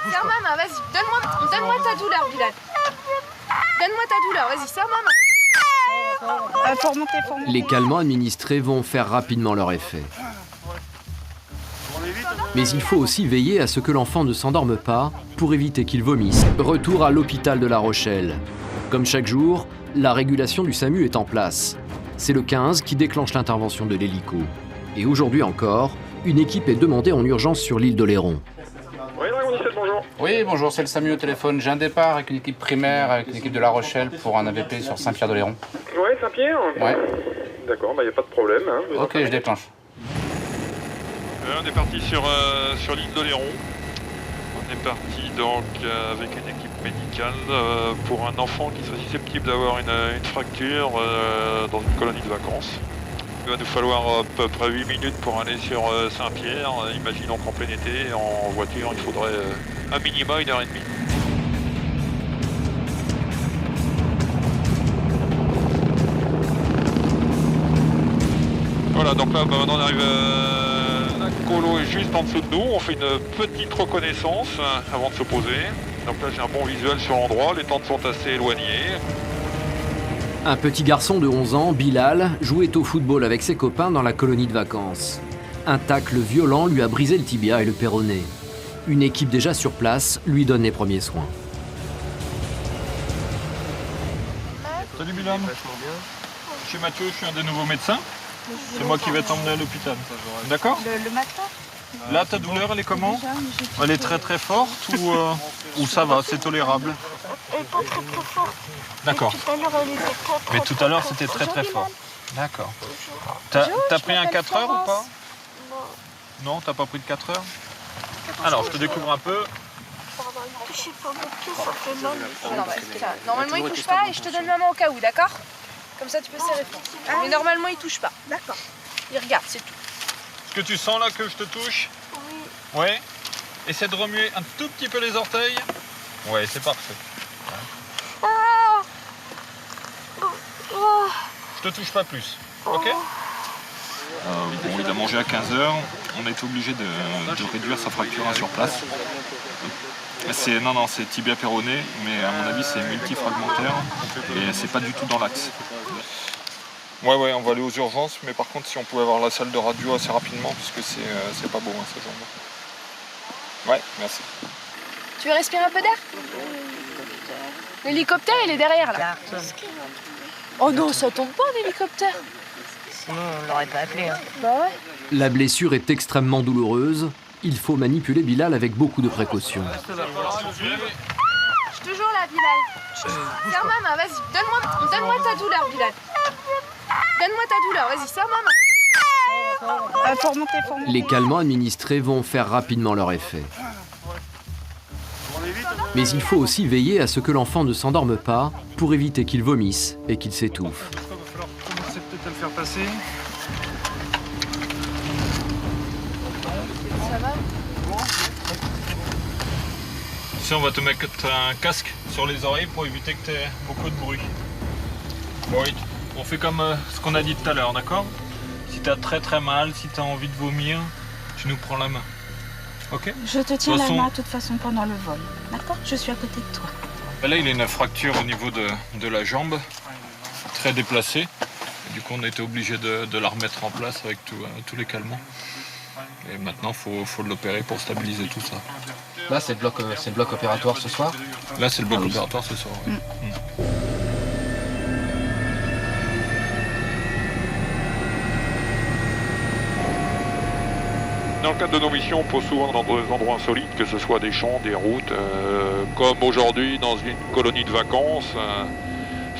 Serre ma main, vas-y. Donne-moi ta douleur, Bilal. Donne-moi ta douleur, vas-y, serre ma main. Faut remonter. Les calmants administrés vont faire rapidement leur effet. Mais il faut aussi veiller à ce que l'enfant ne s'endorme pas pour éviter qu'il vomisse. Retour à l'hôpital de La Rochelle. Comme chaque jour, la régulation du SAMU est en place. C'est le 15 qui déclenche l'intervention de l'hélico. Et aujourd'hui encore, une équipe est demandée en urgence sur l'île d'Oléron. Oui, Dragon 17, bonjour. Oui, bonjour, c'est le SAMU au téléphone. J'ai un départ avec une équipe primaire, avec une équipe de La Rochelle pour un AVP sur Saint-Pierre-d'Oléron. Oui, Saint-Pierre. Ouais. D'accord, bah y a pas de problème. Hein. Ok, je déclenche. On est parti sur l'île d'Oléron. On est parti donc avec une équipe médicale pour un enfant qui serait susceptible d'avoir une fracture dans une colonie de vacances. Il va nous falloir à peu près 8 minutes pour aller sur Saint-Pierre. Imaginons qu'en plein été, en voiture, il faudrait un minima 1h30. Voilà, donc là maintenant on arrive, la colo est juste en dessous de nous, on fait une petite reconnaissance avant de se poser. Donc là j'ai un bon visuel sur l'endroit, les tentes sont assez éloignées. Un petit garçon de 11 ans, Bilal, jouait au football avec ses copains dans la colonie de vacances. Un tacle violent lui a brisé le tibia et le péroné. Une équipe déjà sur place lui donne les premiers soins. Salut Bilal. Je suis Mathieu, je suis un des nouveaux médecins. C'est moi qui vais t'emmener à l'hôpital. D'accord ? Le matin. Là, ta douleur, elle est comment ? Elle est très très forte ou ça va, c'est tolérable ? Elle n'est pas très très forte. D'accord. Tout à l'heure, elle était très Mais tout à l'heure, c'était très très fort. D'accord. T'as pris un 4 heures ou pas ? Non, t'as pas pris de 4 heures ? Alors, je te découvre un peu. Je sais pas, mon pied, ça fait mal. Normalement, il touche pas et je te donne ma main au cas où, d'accord? Comme ça, tu peux serrer fort. Mais normalement, il touche pas. D'accord. Il regarde, c'est tout. Est-ce que tu sens là que je te touche ? Oui. Ouais. Essaie de remuer un tout petit peu les orteils. Ouais, c'est parfait. Ah. Oh. Je te touche pas plus. Ok ? Bon, il a mangé à 15h. On a été obligé de réduire sa fracture sur place. Non, c'est tibia péroné, mais à mon avis c'est multifragmentaire et c'est pas du tout dans l'axe. Ouais, on va aller aux urgences, mais par contre si on pouvait avoir la salle de radio assez rapidement, parce que c'est pas beau ces jambes. Ouais, merci. Tu veux respirer un peu d'air? L'hélicoptère, il est derrière là. Oh non, ça tombe pas un hélicoptère. Sinon, on l'aurait pas appelé. Hein. Bah ouais. La blessure est extrêmement douloureuse. Il faut manipuler Bilal avec beaucoup de précautions. Je suis toujours là, Bilal. Serre ma main, vas-y. Donne-moi ta douleur, Bilal. Donne-moi ta douleur, vas-y, serre ma main. Faut remonter. Les calmants administrés vont faire rapidement leur effet. Mais il faut aussi veiller à ce que l'enfant ne s'endorme pas pour éviter qu'il vomisse et qu'il s'étouffe. Il va falloir commencer peut-être à le faire passer. Ça va? Tu sais, on va te mettre un casque sur les oreilles pour éviter que tu aies beaucoup de bruit. Bon, oui, on fait comme ce qu'on a dit tout à l'heure, d'accord ? Si tu as très très mal, si tu as envie de vomir, tu nous prends la main. Ok ? Je te tiens De la toute façon- main de toute façon pendant le vol. D'accord ? Je suis à côté de toi. Là, il a une fracture au niveau de la jambe, très déplacée. Et du coup, on a été obligé de la remettre en place avec tous les calmants. Et maintenant, il faut l'opérer pour stabiliser tout ça. Là, c'est le bloc opératoire ce soir. Là, c'est le bloc opératoire ce soir. Ouais. Dans le cadre de nos missions, on pose souvent dans des endroits insolites, que ce soit des champs, des routes, comme aujourd'hui dans une colonie de vacances,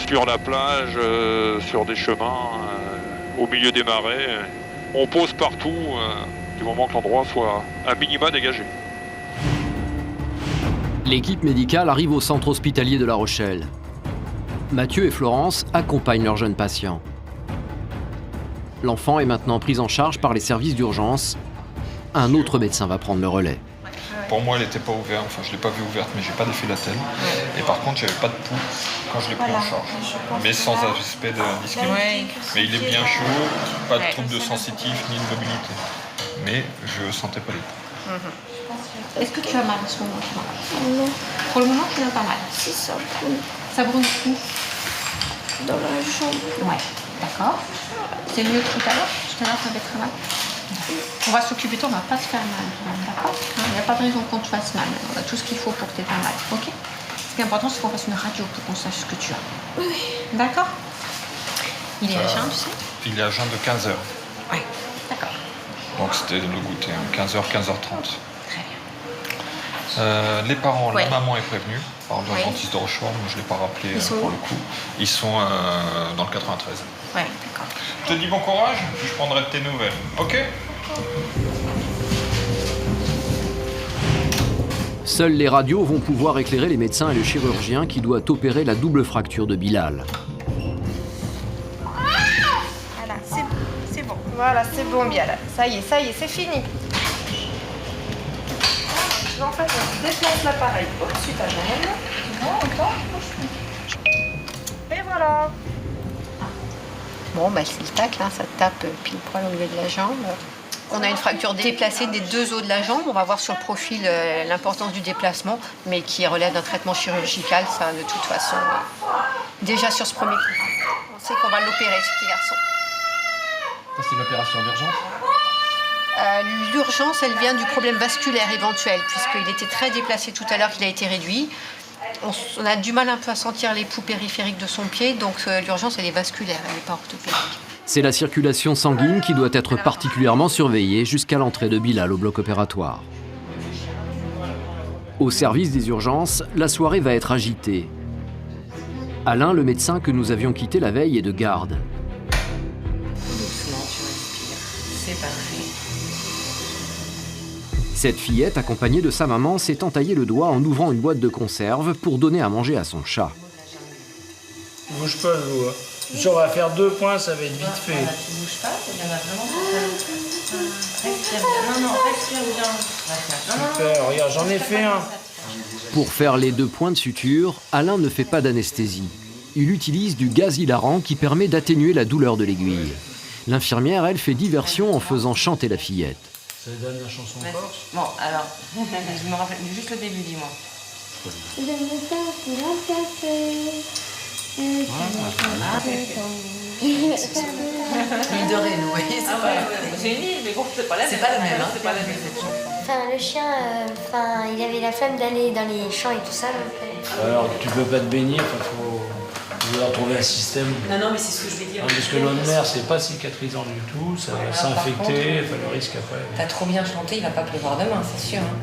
sur la plage, sur des chemins, au milieu des marais. On pose partout, du moment que l'endroit soit à minima dégagé. L'équipe médicale arrive au centre hospitalier de La Rochelle. Mathieu et Florence accompagnent leur jeune patient. L'enfant est maintenant pris en charge par les services d'urgence. Un autre médecin va prendre le relais. Pour moi, elle n'était pas ouverte. Enfin, je ne l'ai pas vue ouverte, mais j'ai pas d'effet latine. Et par contre, j'avais pas de pouls quand je l'ai pris en charge. Mais sans aspect de dyschémie. Mais il est bien chaud, pas de trouble de sensitif ni de mobilité. Mais je sentais pas les pouls. Est-ce que tu as mal en ce moment? Non, Pour le moment, tu n'as pas mal. c'est ça brûle Ça brûle où? dans la jambe. Ouais, d'accord. C'est mieux que tout à l'heure? Tout à l'heure, tu avais très mal. On va s'occuper de toi, on va pas te faire mal. D'accord? Il n'y a pas de raison qu'on te fasse mal. On a tout ce qu'il faut pour que tu aies pas mal. Ok? Ce qui est important, c'est qu'on fasse une radio pour qu'on sache ce que tu as. Oui. D'accord? Il est à jeun, tu sais? Il est à jeun de 15h. Oui. D'accord. Donc c'était le goûter, 15h, 15h30. Très bien. Les parents, Ouais. la maman est prévenue par le Ouais. dentiste de Rochefort, mais je ne l'ai pas rappelé Ils sont pour où? le coup. Ils sont dans le 93. Ouais, d'accord. Je te dis bon courage, je prendrai de tes nouvelles. Ok? Seuls les radios vont pouvoir éclairer les médecins et le chirurgien qui doit opérer la double fracture de Bilal. Voilà, c'est bon. Voilà, c'est bon, Bilal. Ça y est, c'est fini. En fait, on déplace l'appareil au-dessus de ta jambe. Et voilà. Bon, bah, c'est le tacle, hein, ça te tape pile poil au milieu de la jambe. On a une fracture déplacée des deux os de la jambe. On va voir sur le profil l'importance du déplacement, mais qui relève d'un traitement chirurgical, ça, de toute façon. Déjà sur ce premier coup, on sait qu'on va l'opérer, ce petit garçon. C'est une opération d'urgence? L'urgence, elle vient du problème vasculaire éventuel, puisqu'il était très déplacé tout à l'heure, qu'il a été réduit. On a du mal un peu à sentir les poux périphériques de son pied, donc l'urgence, elle est vasculaire, elle n'est pas orthopédique. C'est la circulation sanguine qui doit être particulièrement surveillée jusqu'à l'entrée de Bilal au bloc opératoire. Au service des urgences, la soirée va être agitée. Alain, le médecin que nous avions quitté la veille, est de garde. Doucement, tu respires. C'est parfait. Cette fillette, accompagnée de sa maman, s'est entaillé le doigt en ouvrant une boîte de conserve pour donner à manger à son chat. Bouge pas, vous. Si on va faire 2 points, ça va être vite fait. Tu bouges pas, il y en a vraiment respire bien. Non, respire bien. Super, regarde, j'en ai fait un. Pour faire les 2 points de suture, Alain ne fait pas d'anesthésie. Il utilise du gaz hilarant qui permet d'atténuer la douleur de l'aiguille. L'infirmière, elle, fait diversion en faisant chanter la fillette. Ça donne la chanson corse. Bon, alors, je me rappelle juste le début, dis-moi. Je me sens pour un café. L'île de Ré, oui, c'est pas c'est une île, mais bon, c'est pas la même. C'est pas la même. Enfin, le chien, il avait la flemme d'aller dans les champs et tout ça. Donc, Alors, tu peux pas te baigner, il faut trouver un système. Non, mais c'est ce que je vais dire. Parce que l'eau de mer, c'est pas cicatrisant du tout, ça va s'infecter, le risque après. T'as trop bien chanté, il va pas pleuvoir demain, c'est sûr. Hein.